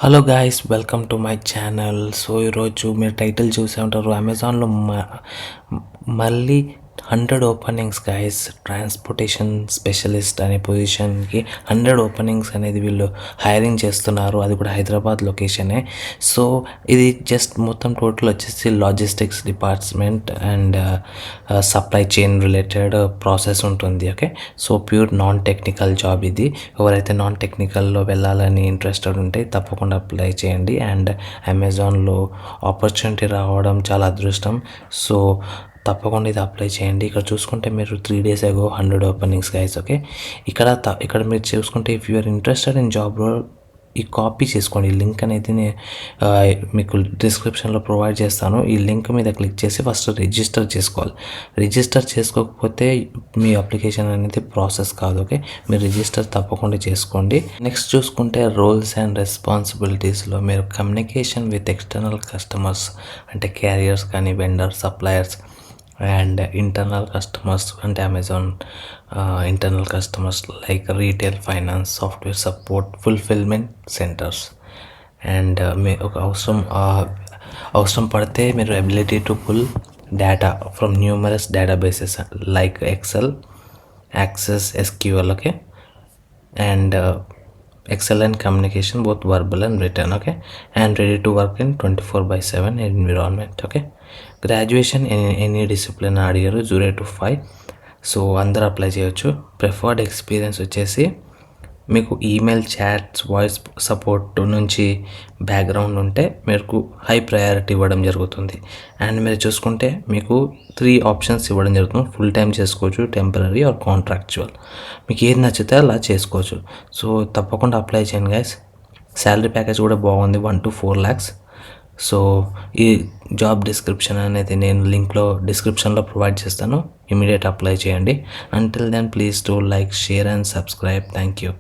Hello guys, welcome to my channel. So ఈరోజు మీరు title చూసే ఉంటారు, అమెజాన్లో మళ్ళీ 100 ఓపెనింగ్స్ గాయస్. ట్రాన్స్పోర్టేషన్ స్పెషలిస్ట్ అనే పొజిషన్కి 100 ఓపెనింగ్స్ అనేది వీళ్ళు హైరింగ్ చేస్తున్నారు. అది కూడా హైదరాబాద్ లొకేషనే. సో ఇది జస్ట్ మొత్తం టోటల్ వచ్చేసి logistics department and supply chain related process ఉంటుంది. Okay, so pure non technical job ఇది. ఎవరైతే నాన్ టెక్నికల్లో వెళ్ళాలని ఇంట్రెస్టెడ్ ఉంటే తప్పకుండా అప్లై చేయండి. అండ్ అమెజాన్లో ఆపర్చునిటీ రావడం చాలా అదృష్టం. సో తప్పకుండా ఇది అప్లై చేయండి. ఇక్కడ చూసుకుంటే మీరు 3 days ago 100 ఓపెనింగ్స్ గైస్. ఓకే, ఇక్కడ మీరు చూసుకుంటే if you're interested in job role, ఈ కాపీ చేసుకోండి. ఈ లింక్ అనేది మీకు డిస్క్రిప్షన్లో ప్రొవైడ్ చేస్తాను. ఈ లింక్ మీద క్లిక్ చేసి ఫస్ట్ రిజిస్టర్ చేసుకోవాలి. రిజిస్టర్ చేసుకోకపోతే మీ అప్లికేషన్ అనేది ప్రాసెస్ కాదు. ఓకే, మీరు రిజిస్టర్ తప్పకుండా చేసుకోండి. నెక్స్ట్ చూసుకుంటే రోల్స్ అండ్ రెస్పాన్సిబిలిటీస్లో మీరు కమ్యూనికేషన్ విత్ ఎక్స్టర్నల్ కస్టమర్స్ అంటే క్యారియర్స్ కానీ vendor suppliers and internal customers అంటే Amazon internal customers like retail, finance, software support, fulfilment centres. And మీ ఒక అవసరం పడితే మీరు ability to pull data from numerous databases like Excel, Access, SQL. Okay, and excellent communication both verbal and written. Okay, and ready to work in 24/7 environment. Okay, graduation in any discipline అడిగారు 0 to 5. So అందరూ apply చేయొచ్చు. Preferred experience వచ్చేసి మీకు email, charts, voice support నుంచి background ఉంటే మీకు high priority ఇవ్వడం జరుగుతుంది. అండ్ మీరు చూసుకుంటే మీకు 3 ఆప్షన్స్ ఇవ్వడం జరుగుతుంది. ఫుల్ టైం చేసుకోవచ్చు, టెంపరీ ఆర్ కాంట్రాక్చువల్. మీకు ఏది నచ్చితే అలా చేసుకోవచ్చు. సో తప్పకుండా అప్లై చేయండి గైస్. శాలరీ ప్యాకేజ్ కూడా బాగుంది, 1 to 4 lakhs. సో ఈ జాబ్ డిస్క్రిప్షన్ అనేది నేను లింక్లో డిస్క్రిప్షన్లో ప్రొవైడ్ చేస్తాను. ఇమీడియట్ అప్లై చేయండి. Until then please to like, share and subscribe. Thank you.